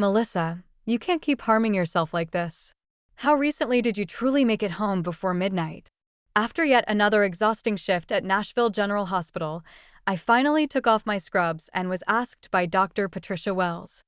Melissa, you can't keep harming yourself like this. How recently did you truly make it home before midnight? After yet another exhausting shift at Nashville General Hospital, I finally took off my scrubs and was asked by Dr. Patricia Wells.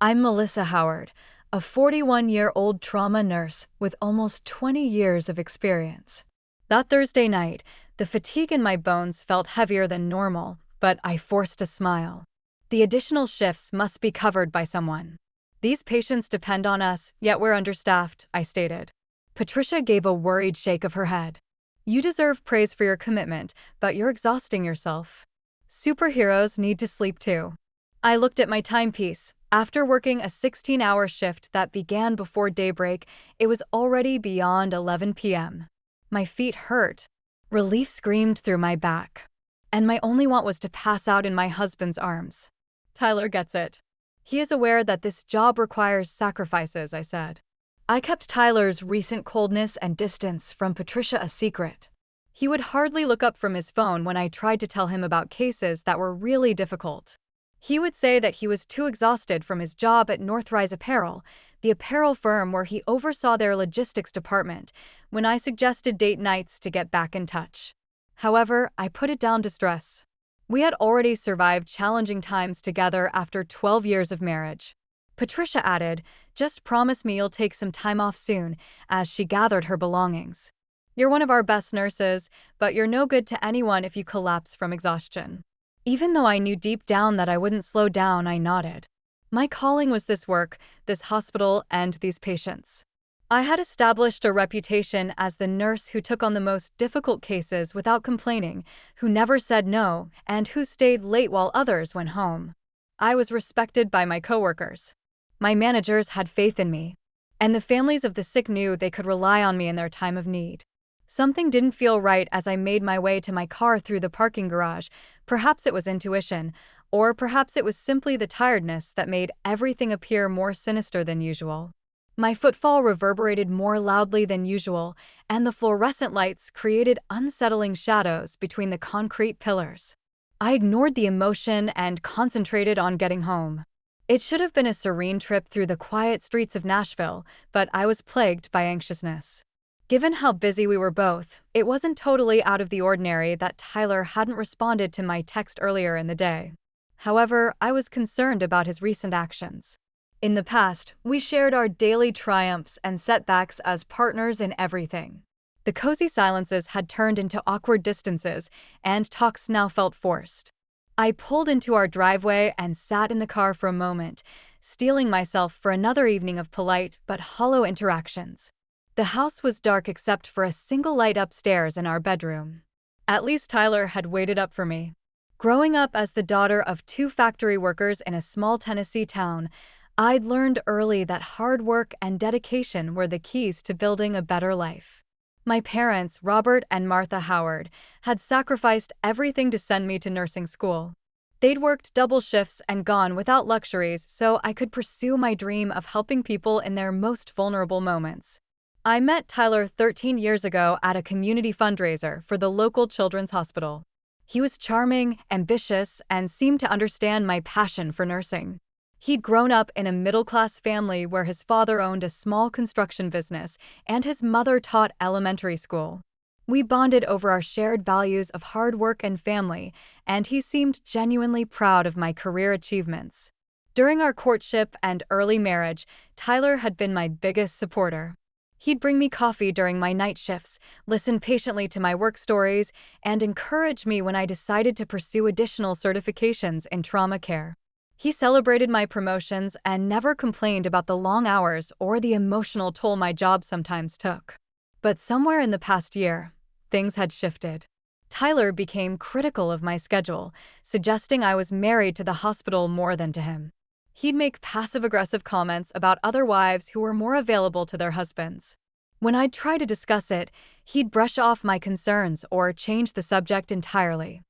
I'm Melissa Howard, a 41-year-old trauma nurse with almost 20 years of experience. That Thursday night, the fatigue in my bones felt heavier than normal, but I forced a smile. The additional shifts must be covered by someone. These patients depend on us, yet we're understaffed, I stated. Patricia gave a worried shake of her head. You deserve praise for your commitment, but you're exhausting yourself. Superheroes need to sleep too. I looked at my timepiece. After working a 16-hour shift that began before daybreak, it was already beyond 11 p.m. My feet hurt. Relief screamed through my back. And my only want was to pass out in my husband's arms. Tyler gets it. He is aware that this job requires sacrifices, I said. I kept Tyler's recent coldness and distance from Patricia a secret. He would hardly look up from his phone when I tried to tell him about cases that were really difficult. He would say that he was too exhausted from his job at Northrise Apparel, the apparel firm where he oversaw their logistics department, when I suggested date nights to get back in touch. However, I put it down to stress. We had already survived challenging times together after 12 years of marriage. Patricia added, just promise me you'll take some time off soon, as she gathered her belongings. You're one of our best nurses, but you're no good to anyone if you collapse from exhaustion. Even though I knew deep down that I wouldn't slow down, I nodded. My calling was this work, this hospital, and these patients. I had established a reputation as the nurse who took on the most difficult cases without complaining, who never said no, and who stayed late while others went home. I was respected by my coworkers. My managers had faith in me, and the families of the sick knew they could rely on me in their time of need. Something didn't feel right as I made my way to my car through the parking garage. Perhaps it was intuition, or perhaps it was simply the tiredness that made everything appear more sinister than usual. My footfall reverberated more loudly than usual, and the fluorescent lights created unsettling shadows between the concrete pillars. I ignored the emotion and concentrated on getting home. It should have been a serene trip through the quiet streets of Nashville, but I was plagued by anxiousness. Given how busy we were both, it wasn't totally out of the ordinary that Tyler hadn't responded to my text earlier in the day. However, I was concerned about his recent actions. In the past, we shared our daily triumphs and setbacks as partners in everything. The cozy silences had turned into awkward distances, and talks now felt forced. I pulled into our driveway and sat in the car for a moment, steeling myself for another evening of polite but hollow interactions. The house was dark except for a single light upstairs in our bedroom. At least Tyler had waited up for me. Growing up as the daughter of two factory workers in a small Tennessee town, I'd learned early that hard work and dedication were the keys to building a better life. My parents, Robert and Martha Howard, had sacrificed everything to send me to nursing school. They'd worked double shifts and gone without luxuries so I could pursue my dream of helping people in their most vulnerable moments. I met Tyler 13 years ago at a community fundraiser for the local children's hospital. He was charming, ambitious, and seemed to understand my passion for nursing. He'd grown up in a middle-class family where his father owned a small construction business and his mother taught elementary school. We bonded over our shared values of hard work and family, and he seemed genuinely proud of my career achievements. During our courtship and early marriage, Tyler had been my biggest supporter. He'd bring me coffee during my night shifts, listen patiently to my work stories, and encourage me when I decided to pursue additional certifications in trauma care. He celebrated my promotions and never complained about the long hours or the emotional toll my job sometimes took. But somewhere in the past year, things had shifted. Tyler became critical of my schedule, suggesting I was married to the hospital more than to him. He'd make passive-aggressive comments about other wives who were more available to their husbands. When I'd try to discuss it, he'd brush off my concerns or change the subject entirely.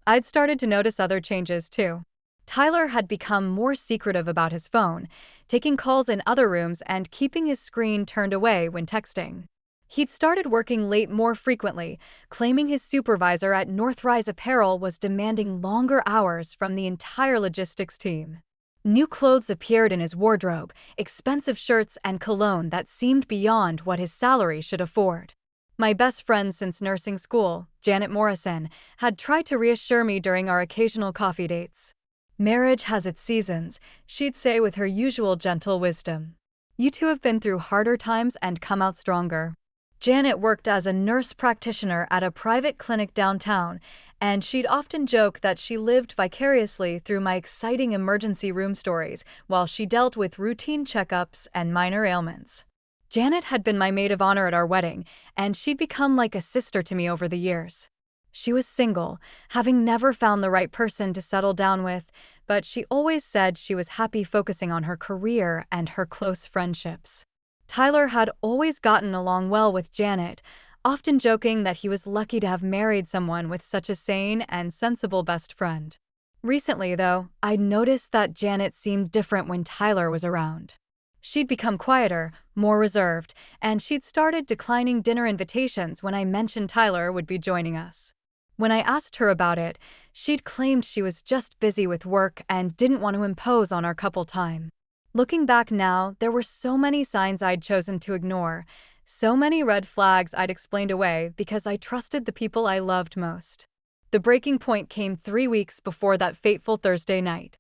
I'd started to notice other changes too. Tyler had become more secretive about his phone, taking calls in other rooms and keeping his screen turned away when texting. He'd started working late more frequently, claiming his supervisor at Northrise Apparel was demanding longer hours from the entire logistics team. New clothes appeared in his wardrobe, expensive shirts and cologne that seemed beyond what his salary should afford. My best friend since nursing school, Janet Morrison, had tried to reassure me during our occasional coffee dates. "Marriage has its seasons," she'd say with her usual gentle wisdom. "You two have been through harder times and come out stronger." Janet worked as a nurse practitioner at a private clinic downtown, and she'd often joke that she lived vicariously through my exciting emergency room stories while she dealt with routine checkups and minor ailments. Janet had been my maid of honor at our wedding, and she'd become like a sister to me over the years. She was single, having never found the right person to settle down with, but she always said she was happy focusing on her career and her close friendships. Tyler had always gotten along well with Janet, often joking that he was lucky to have married someone with such a sane and sensible best friend. Recently, though, I'd noticed that Janet seemed different when Tyler was around. She'd become quieter, more reserved, and she'd started declining dinner invitations when I mentioned Tyler would be joining us. When I asked her about it, she'd claimed she was just busy with work and didn't want to impose on our couple time. Looking back now, there were so many signs I'd chosen to ignore, so many red flags I'd explained away because I trusted the people I loved most. The breaking point came 3 weeks before that fateful Thursday night.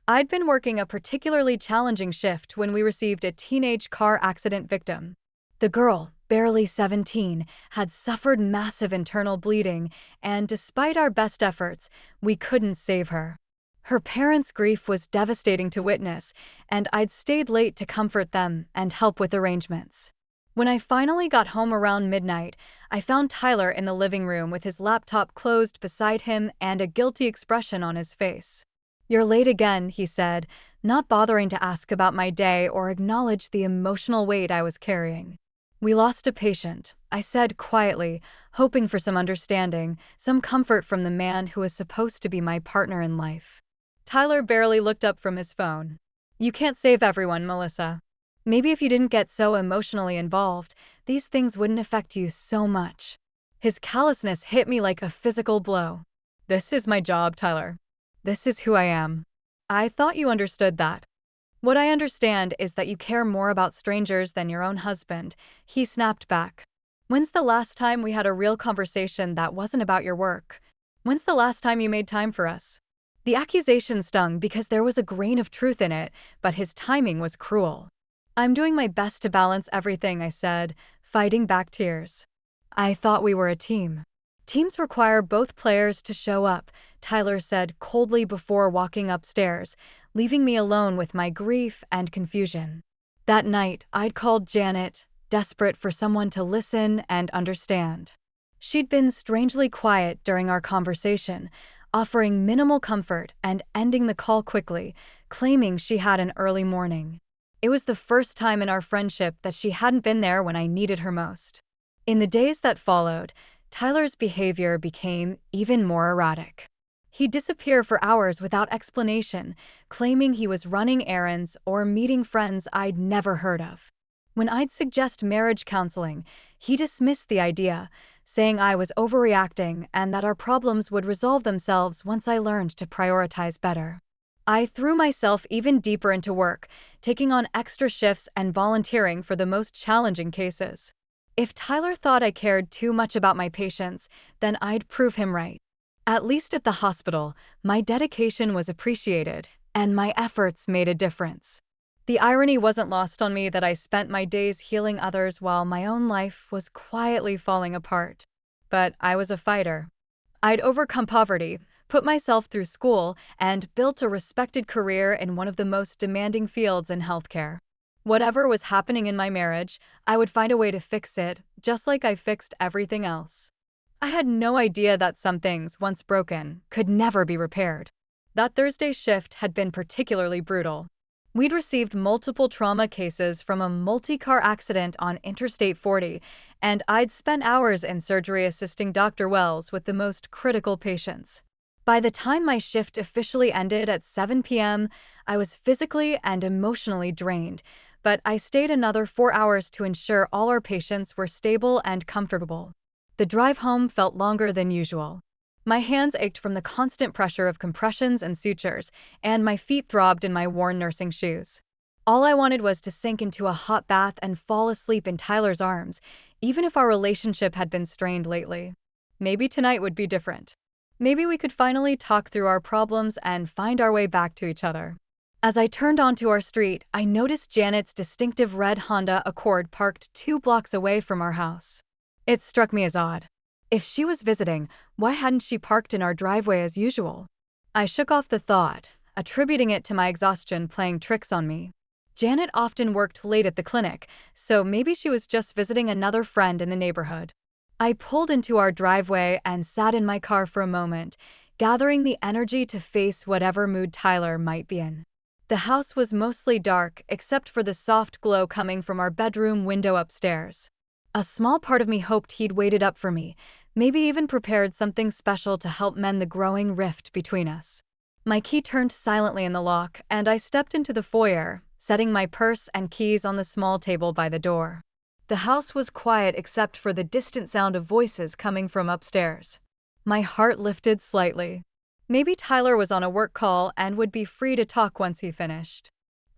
I'd been working a particularly challenging shift when we received a teenage car accident victim. The girl, barely 17, had suffered massive internal bleeding, and despite our best efforts, we couldn't save her. Her parents' grief was devastating to witness, and I'd stayed late to comfort them and help with arrangements. When I finally got home around midnight, I found Tyler in the living room with his laptop closed beside him and a guilty expression on his face. "You're late again," he said, not bothering to ask about my day or acknowledge the emotional weight I was carrying. "We lost a patient," I said quietly, hoping for some understanding, some comfort from the man who was supposed to be my partner in life. Tyler barely looked up from his phone. "You can't save everyone, Melissa. Maybe if you didn't get so emotionally involved, these things wouldn't affect you so much." His callousness hit me like a physical blow. "This is my job, Tyler. This is who I am." "I thought you understood that." "What I understand is that you care more about strangers than your own husband," he snapped back. "When's the last time we had a real conversation that wasn't about your work? When's the last time you made time for us?" The accusation stung because there was a grain of truth in it, but his timing was cruel. "I'm doing my best to balance everything," I said, fighting back tears. "I thought we were a team." "Teams require both players to show up," Tyler said coldly before walking upstairs, leaving me alone with my grief and confusion. That night, I'd called Janet, desperate for someone to listen and understand. She'd been strangely quiet during our conversation, offering minimal comfort and ending the call quickly, claiming she had an early morning. It was the first time in our friendship that she hadn't been there when I needed her most. In the days that followed, Tyler's behavior became even more erratic. He'd disappear for hours without explanation, claiming he was running errands or meeting friends I'd never heard of. When I'd suggest marriage counseling, he dismissed the idea, saying I was overreacting and that our problems would resolve themselves once I learned to prioritize better. I threw myself even deeper into work, taking on extra shifts and volunteering for the most challenging cases. If Tyler thought I cared too much about my patients, then I'd prove him right. At least at the hospital, my dedication was appreciated, and my efforts made a difference. The irony wasn't lost on me that I spent my days healing others while my own life was quietly falling apart. But I was a fighter. I'd overcome poverty, put myself through school, and built a respected career in one of the most demanding fields in healthcare. Whatever was happening in my marriage, I would find a way to fix it, just like I fixed everything else. I had no idea that some things, once broken, could never be repaired. That Thursday shift had been particularly brutal. We'd received multiple trauma cases from a multi-car accident on Interstate 40, and I'd spent hours in surgery assisting Dr. Wells with the most critical patients. By the time my shift officially ended at 7 p.m., I was physically and emotionally drained, but I stayed another 4 hours to ensure all our patients were stable and comfortable. The drive home felt longer than usual. My hands ached from the constant pressure of compressions and sutures, and my feet throbbed in my worn nursing shoes. All I wanted was to sink into a hot bath and fall asleep in Tyler's arms, even if our relationship had been strained lately. Maybe tonight would be different. Maybe we could finally talk through our problems and find our way back to each other. As I turned onto our street, I noticed Janet's distinctive red Honda Accord parked 2 blocks away from our house. It struck me as odd. If she was visiting, why hadn't she parked in our driveway as usual? I shook off the thought, attributing it to my exhaustion playing tricks on me. Janet often worked late at the clinic, so maybe she was just visiting another friend in the neighborhood. I pulled into our driveway and sat in my car for a moment, gathering the energy to face whatever mood Tyler might be in. The house was mostly dark, except for the soft glow coming from our bedroom window upstairs. A small part of me hoped he'd waited up for me, maybe even prepared something special to help mend the growing rift between us. My key turned silently in the lock, and I stepped into the foyer, setting my purse and keys on the small table by the door. The house was quiet except for the distant sound of voices coming from upstairs. My heart lifted slightly. Maybe Tyler was on a work call and would be free to talk once he finished.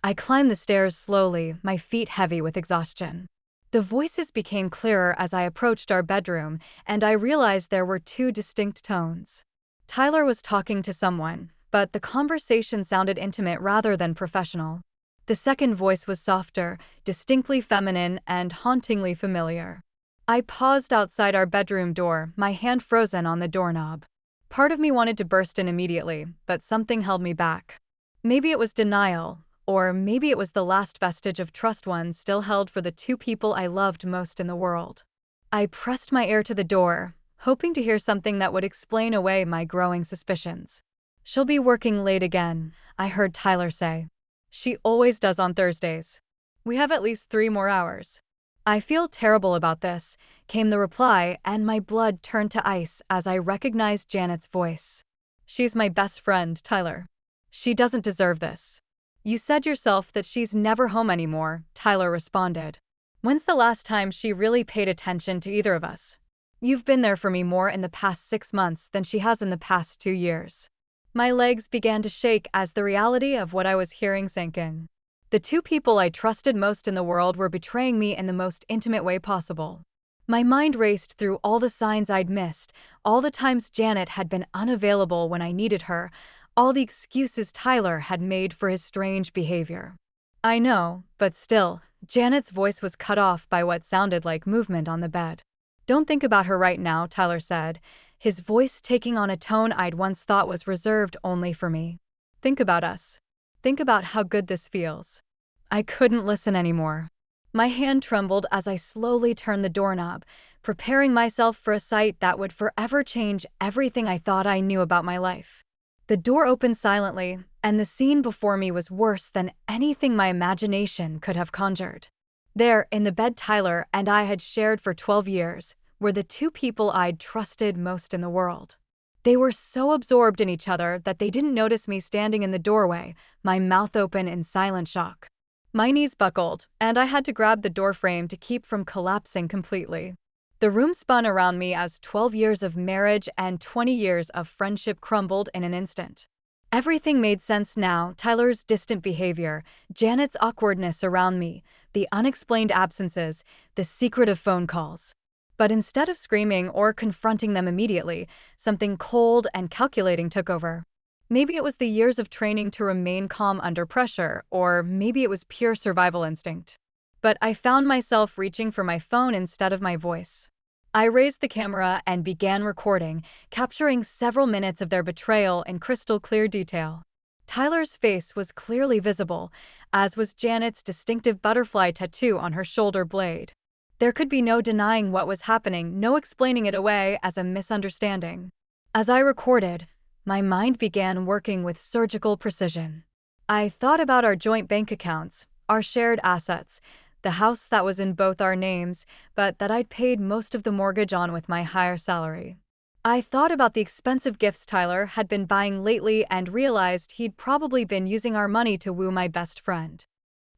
I climbed the stairs slowly, my feet heavy with exhaustion. The voices became clearer as I approached our bedroom, and I realized there were 2 distinct tones. Tyler was talking to someone, but the conversation sounded intimate rather than professional. The second voice was softer, distinctly feminine, and hauntingly familiar. I paused outside our bedroom door, my hand frozen on the doorknob. Part of me wanted to burst in immediately, but something held me back. Maybe it was denial, or maybe it was the last vestige of trust one still held for the 2 people I loved most in the world. I pressed my ear to the door, hoping to hear something that would explain away my growing suspicions. "She'll be working late again," I heard Tyler say. "She always does on Thursdays. We have at least 3 more hours." "I feel terrible about this," came the reply, and my blood turned to ice as I recognized Janet's voice. "She's my best friend, Tyler. She doesn't deserve this." "You said yourself that she's never home anymore," Tyler responded. "When's the last time she really paid attention to either of us? You've been there for me more in the past 6 months than she has in the past 2 years." My legs began to shake as the reality of what I was hearing sank in. The 2 people I trusted most in the world were betraying me in the most intimate way possible. My mind raced through all the signs I'd missed, all the times Janet had been unavailable when I needed her, all the excuses Tyler had made for his strange behavior. "I know, but still," Janet's voice was cut off by what sounded like movement on the bed. "Don't think about her right now," Tyler said, his voice taking on a tone I'd once thought was reserved only for me. "Think about us. Think about how good this feels." I couldn't listen anymore. My hand trembled as I slowly turned the doorknob, preparing myself for a sight that would forever change everything I thought I knew about my life. The door opened silently, and the scene before me was worse than anything my imagination could have conjured. There, in the bed Tyler and I had shared for 12 years, were the 2 people I'd trusted most in the world. They were so absorbed in each other that they didn't notice me standing in the doorway, my mouth open in silent shock. My knees buckled, and I had to grab the doorframe to keep from collapsing completely. The room spun around me as 12 years of marriage and 20 years of friendship crumbled in an instant. Everything made sense now: Tyler's distant behavior, Janet's awkwardness around me, the unexplained absences, the secretive phone calls. But instead of screaming or confronting them immediately, something cold and calculating took over. Maybe it was the years of training to remain calm under pressure, or maybe it was pure survival instinct. But I found myself reaching for my phone instead of my voice. I raised the camera and began recording, capturing several minutes of their betrayal in crystal clear detail. Tyler's face was clearly visible, as was Janet's distinctive butterfly tattoo on her shoulder blade. There could be no denying what was happening, no explaining it away as a misunderstanding. As I recorded, my mind began working with surgical precision. I thought about our joint bank accounts, our shared assets, the house that was in both our names, but that I'd paid most of the mortgage on with my higher salary. I thought about the expensive gifts Tyler had been buying lately and realized he'd probably been using our money to woo my best friend.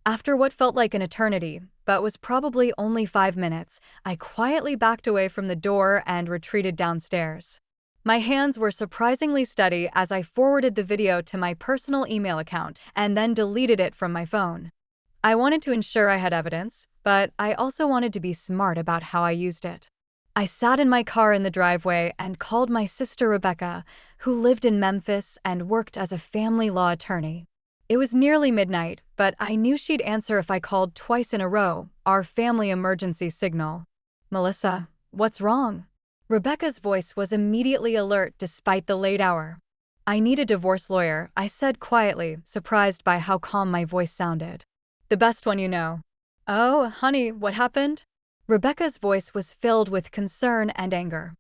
After what felt like an eternity, but was probably only 5 minutes, I quietly backed away from the door and retreated downstairs. My hands were surprisingly steady as I forwarded the video to my personal email account and then deleted it from my phone. I wanted to ensure I had evidence, but I also wanted to be smart about how I used it. I sat in my car in the driveway and called my sister Rebecca, who lived in Memphis and worked as a family law attorney. It was nearly midnight, but I knew she'd answer if I called twice in a row, our family emergency signal. "Melissa, what's wrong?" Rebecca's voice was immediately alert despite the late hour. "I need a divorce lawyer," I said quietly, surprised by how calm my voice sounded. "The best one you know." "Oh, honey, what happened?" Rebecca's voice was filled with concern and anger.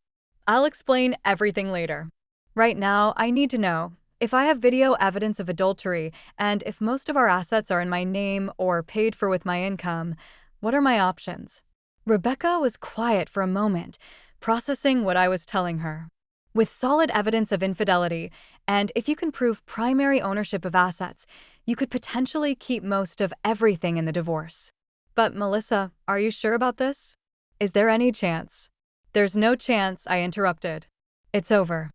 "I'll explain everything later. Right now, I need to know if I have video evidence of adultery and if most of our assets are in my name or paid for with my income. What are my options?" Rebecca was quiet for a moment, processing what I was telling her. "With solid evidence of infidelity, and if you can prove primary ownership of assets, you could potentially keep most of everything in the divorce." "But Melissa, are you sure about this? Is there any chance?" "There's no chance," I interrupted. "It's over.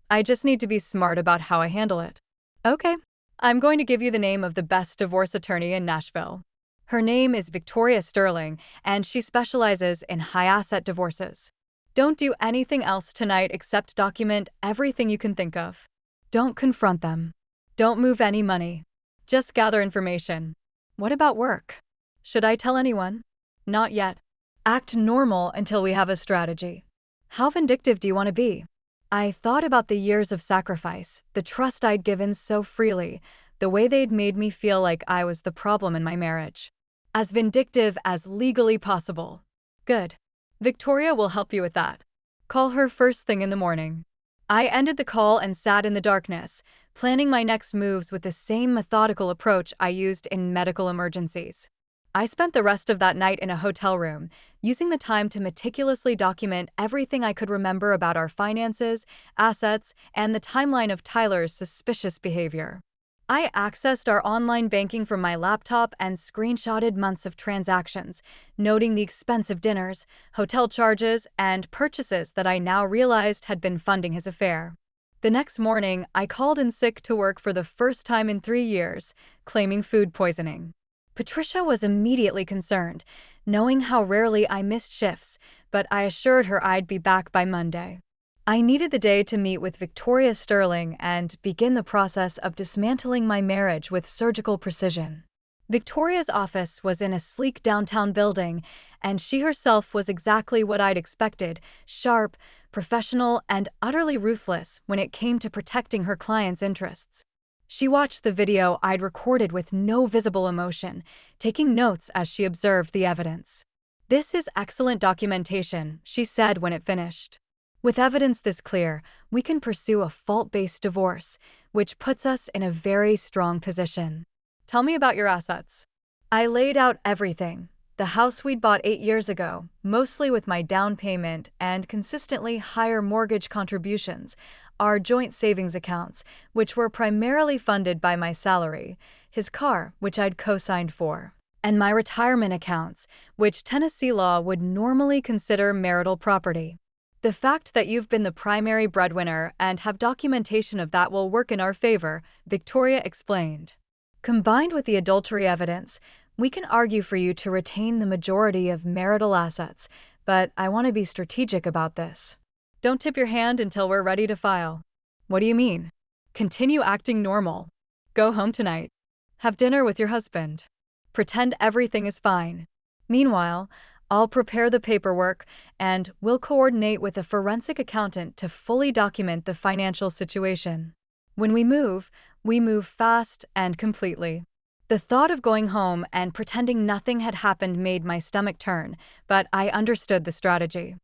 I just need to be smart about how I handle it." "Okay. I'm going to give you the name of the best divorce attorney in Nashville. Her name is Victoria Sterling, and she specializes in high-asset divorces. Don't do anything else tonight except document everything you can think of. Don't confront them. Don't move any money. Just gather information." "What about work? Should I tell anyone?" "Not yet. Act normal until we have a strategy." "How vindictive do you want to be?" I thought about the years of sacrifice, the trust I'd given so freely, the way they'd made me feel like I was the problem in my marriage. "As vindictive as legally possible." "Good. Victoria will help you with that. Call her first thing in the morning." I ended the call and sat in the darkness, planning my next moves with the same methodical approach I used in medical emergencies. I spent the rest of that night in a hotel room, using the time to meticulously document everything I could remember about our finances, assets, and the timeline of Tyler's suspicious behavior. I accessed our online banking from my laptop and screenshotted months of transactions, noting the expensive dinners, hotel charges, and purchases that I now realized had been funding his affair. The next morning, I called in sick to work for the first time in 3 years, claiming food poisoning. Patricia was immediately concerned, knowing how rarely I missed shifts, but I assured her I'd be back by Monday. I needed the day to meet with Victoria Sterling and begin the process of dismantling my marriage with surgical precision. Victoria's office was in a sleek downtown building, and she herself was exactly what I'd expected: sharp, professional, and utterly ruthless when it came to protecting her clients' interests. She watched the video I'd recorded with no visible emotion, taking notes as she observed the evidence. "This is excellent documentation," she said when it finished. "With evidence this clear, we can pursue a fault-based divorce, which puts us in a very strong position." "Tell me about your assets." I laid out everything. The house we'd bought 8 years ago, mostly with my down payment and consistently higher mortgage contributions, our joint savings accounts, which were primarily funded by my salary, his car, which I'd co-signed for, and my retirement accounts, which Tennessee law would normally consider marital property. "The fact that you've been the primary breadwinner and have documentation of that will work in our favor," Victoria explained. "Combined with the adultery evidence, we can argue for you to retain the majority of marital assets, but I want to be strategic about this. Don't tip your hand until we're ready to file." "What do you mean?" "Continue acting normal. Go home tonight. Have dinner with your husband. Pretend everything is fine. Meanwhile, I'll prepare the paperwork, and we'll coordinate with a forensic accountant to fully document the financial situation. When we move fast and completely." The thought of going home and pretending nothing had happened made my stomach turn, but I understood the strategy.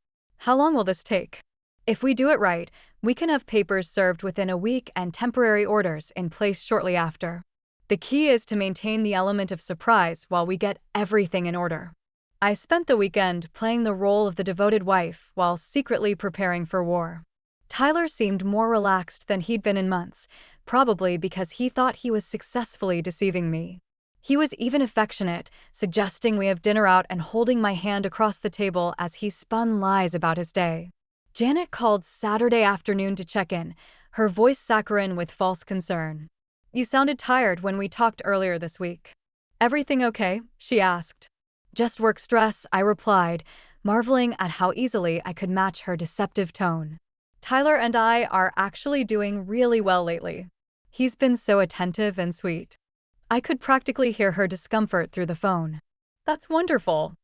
"How long will this take?" "If we do it right, we can have papers served within a week and temporary orders in place shortly after. The key is to maintain the element of surprise while we get everything in order." I spent the weekend playing the role of the devoted wife while secretly preparing for war. Tyler seemed more relaxed than he'd been in months, probably because he thought he was successfully deceiving me. He was even affectionate, suggesting we have dinner out and holding my hand across the table as he spun lies about his day. Janet called Saturday afternoon to check in, her voice saccharine with false concern. "You sounded tired when we talked earlier this week." "Everything okay?" she asked. "Just work stress," I replied, marveling at how easily I could match her deceptive tone. "Tyler and I are actually doing really well lately. He's been so attentive and sweet." I could practically hear her discomfort through the phone. "That's wonderful.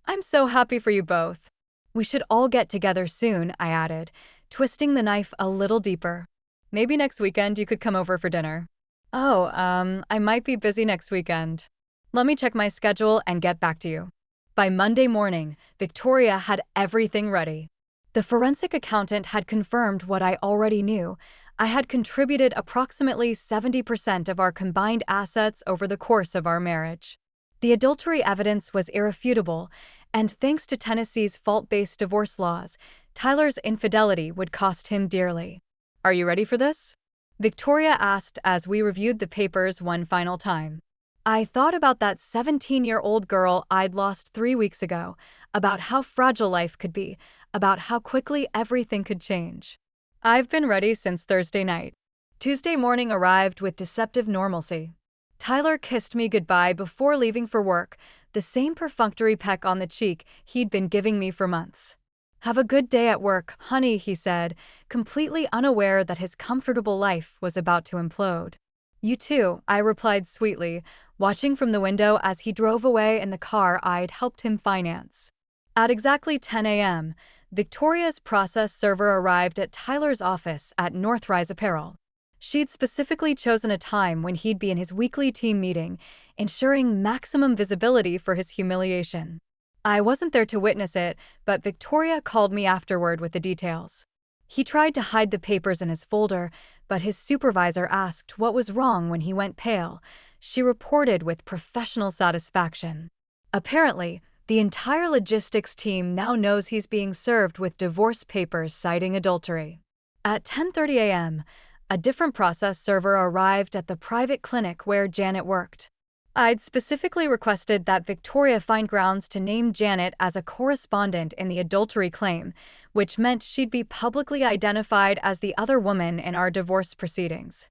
I'm so happy for you both. We should all get together soon," I added, twisting the knife a little deeper. "Maybe next weekend you could come over for dinner." "Oh, I might be busy next weekend. Let me check my schedule and get back to you." By Monday morning, Victoria had everything ready. The forensic accountant had confirmed what I already knew. I had contributed approximately 70% of our combined assets over the course of our marriage. The adultery evidence was irrefutable, and thanks to Tennessee's fault-based divorce laws, Tyler's infidelity would cost him dearly. "Are you ready for this?" Victoria asked as we reviewed the papers one final time. I thought about that 17-year-old girl I'd lost 3 weeks ago, about how fragile life could be, about how quickly everything could change. "I've been ready since Thursday night." Tuesday morning arrived with deceptive normalcy. Tyler kissed me goodbye before leaving for work, the same perfunctory peck on the cheek he'd been giving me for months. "Have a good day at work, honey," he said, completely unaware that his comfortable life was about to implode. "You too," I replied sweetly, watching from the window as he drove away in the car I'd helped him finance. At exactly 10 a.m., Victoria's process server arrived at Tyler's office at Northrise Apparel. She'd specifically chosen a time when he'd be in his weekly team meeting, ensuring maximum visibility for his humiliation. I wasn't there to witness it, but Victoria called me afterward with the details. He tried to hide the papers in his folder, but his supervisor asked what was wrong when he went pale. She reported with professional satisfaction. Apparently, the entire logistics team now knows he's being served with divorce papers citing adultery. At 10:30 a.m., a different process server arrived at the private clinic where Janet worked. I'd specifically requested that Victoria find grounds to name Janet as a correspondent in the adultery claim, which meant she'd be publicly identified as the other woman in our divorce proceedings.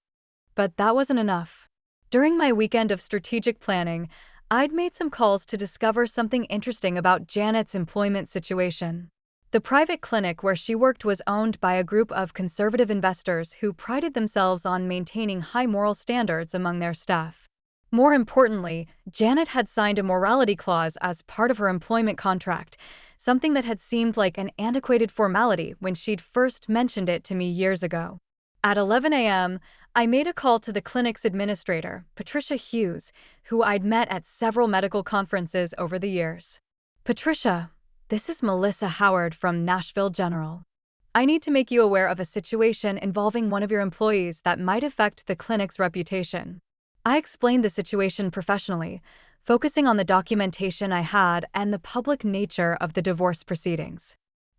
But that wasn't enough. During my weekend of strategic planning, I'd made some calls to discover something interesting about Janet's employment situation. The private clinic where she worked was owned by a group of conservative investors who prided themselves on maintaining high moral standards among their staff. More importantly, Janet had signed a morality clause as part of her employment contract, something that had seemed like an antiquated formality when she'd first mentioned it to me years ago. At 11 a.m., I made a call to the clinic's administrator, Patricia Hughes, who I'd met at several medical conferences over the years. "Patricia, this is Melissa Howard from Nashville General. I need to make you aware of a situation involving one of your employees that might affect the clinic's reputation." I explained the situation professionally, focusing on the documentation I had and the public nature of the divorce proceedings.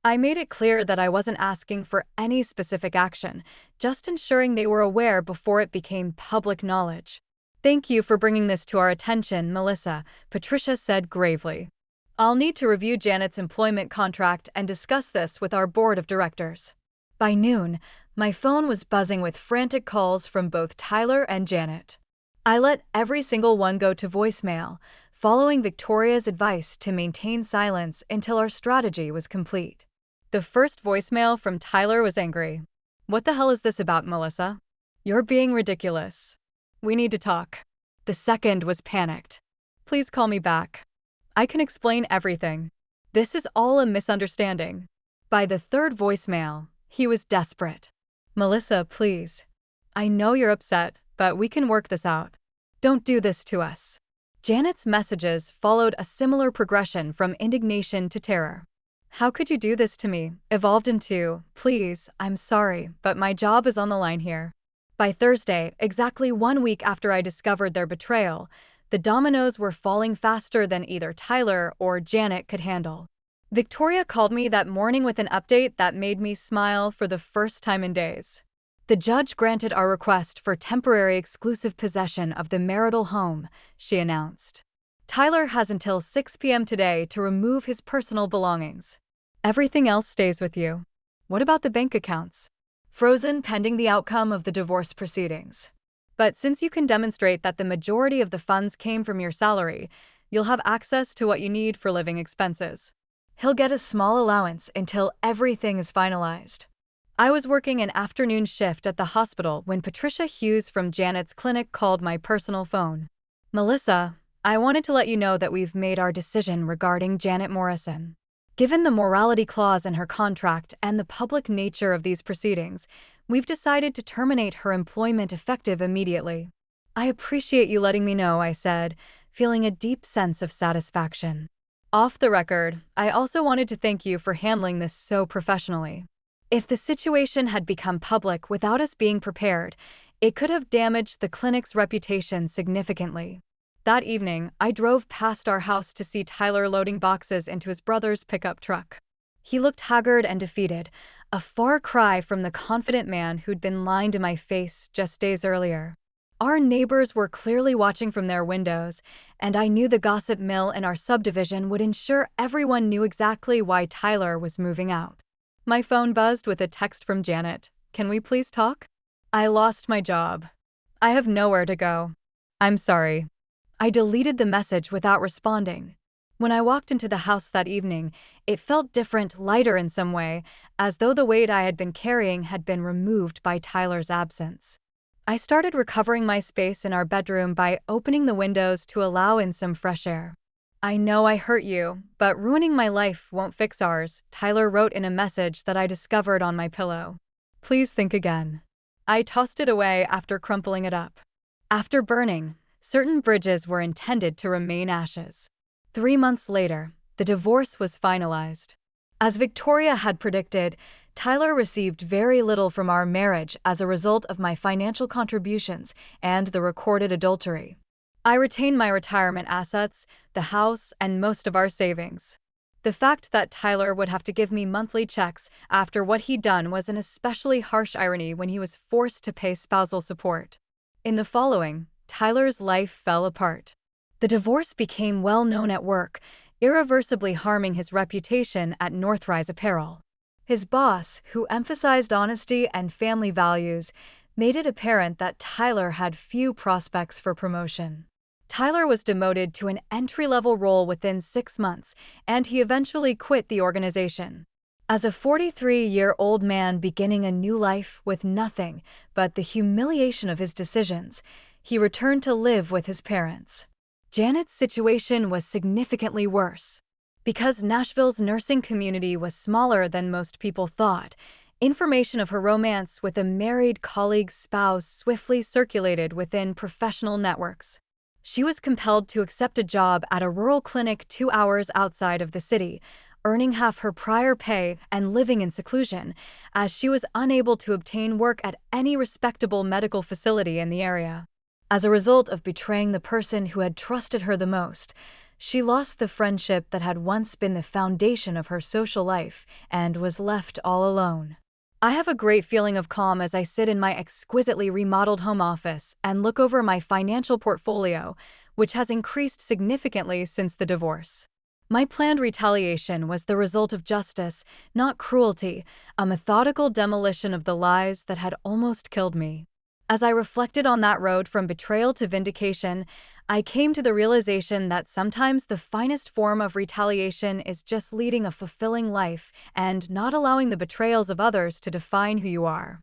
I made it clear that I wasn't asking for any specific action, just ensuring they were aware before it became public knowledge. "Thank you for bringing this to our attention, Melissa," Patricia said gravely. "I'll need to review Janet's employment contract and discuss this with our board of directors." By noon, my phone was buzzing with frantic calls from both Tyler and Janet. I let every single one go to voicemail, following Victoria's advice to maintain silence until our strategy was complete. The first voicemail from Tyler was angry. "What the hell is this about, Melissa? You're being ridiculous. We need to talk." The second was panicked. "Please call me back. I can explain everything. This is all a misunderstanding." By the third voicemail, he was desperate. "Melissa, please. I know you're upset, but we can work this out. Don't do this to us." Janet's messages followed a similar progression from indignation to terror. "How could you do this to me?" evolved into, "Please, I'm sorry, but my job is on the line here." By Thursday, exactly 1 week after I discovered their betrayal, the dominoes were falling faster than either Tyler or Janet could handle. Victoria called me that morning with an update that made me smile for the first time in days. "The judge granted our request for temporary exclusive possession of the marital home," she announced. "Tyler has until 6 p.m. today to remove his personal belongings. Everything else stays with you." What about the bank accounts? Frozen pending the outcome of the divorce proceedings. But since you can demonstrate that the majority of the funds came from your salary, you'll have access to what you need for living expenses. He'll get a small allowance until everything is finalized. I was working an afternoon shift at the hospital when Patricia Hughes from Janet's clinic called my personal phone. Melissa, I wanted to let you know that we've made our decision regarding Janet Morrison. Given the morality clause in her contract and the public nature of these proceedings, we've decided to terminate her employment effective immediately. I appreciate you letting me know, I said, feeling a deep sense of satisfaction. Off the record, I also wanted to thank you for handling this so professionally. If the situation had become public without us being prepared, it could have damaged the clinic's reputation significantly. That evening, I drove past our house to see Tyler loading boxes into his brother's pickup truck. He looked haggard and defeated, a far cry from the confident man who'd been lying to my face just days earlier. Our neighbors were clearly watching from their windows, and I knew the gossip mill in our subdivision would ensure everyone knew exactly why Tyler was moving out. My phone buzzed with a text from Janet. Can we please talk? I lost my job. I have nowhere to go. I'm sorry. I deleted the message without responding. When I walked into the house that evening, it felt different, lighter in some way, as though the weight I had been carrying had been removed by Tyler's absence. I started recovering my space in our bedroom by opening the windows to allow in some fresh air. I know I hurt you, but ruining my life won't fix ours, Tyler wrote in a message that I discovered on my pillow. Please think again. I tossed it away after crumpling it up. After burning, certain bridges were intended to remain ashes. 3 months later, the divorce was finalized. As Victoria had predicted, Tyler received very little from our marriage as a result of my financial contributions and the recorded adultery. I retained my retirement assets, the house, and most of our savings. The fact that Tyler would have to give me monthly checks after what he'd done was an especially harsh irony when he was forced to pay spousal support. In the following, Tyler's life fell apart. The divorce became well known at work, irreversibly harming his reputation at Northrise Apparel. His boss, who emphasized honesty and family values, made it apparent that Tyler had few prospects for promotion. Tyler was demoted to an entry-level role within 6 months, and he eventually quit the organization. As a 43-year-old man beginning a new life with nothing but the humiliation of his decisions, he returned to live with his parents. Janet's situation was significantly worse. Because Nashville's nursing community was smaller than most people thought, information of her romance with a married colleague's spouse swiftly circulated within professional networks. She was compelled to accept a job at a rural clinic 2 hours outside of the city, earning half her prior pay and living in seclusion, as she was unable to obtain work at any respectable medical facility in the area. As a result of betraying the person who had trusted her the most, she lost the friendship that had once been the foundation of her social life and was left all alone. I have a great feeling of calm as I sit in my exquisitely remodeled home office and look over my financial portfolio, which has increased significantly since the divorce. My planned retaliation was the result of justice, not cruelty, a methodical demolition of the lies that had almost killed me. As I reflected on that road from betrayal to vindication, I came to the realization that sometimes the finest form of retaliation is just leading a fulfilling life and not allowing the betrayals of others to define who you are.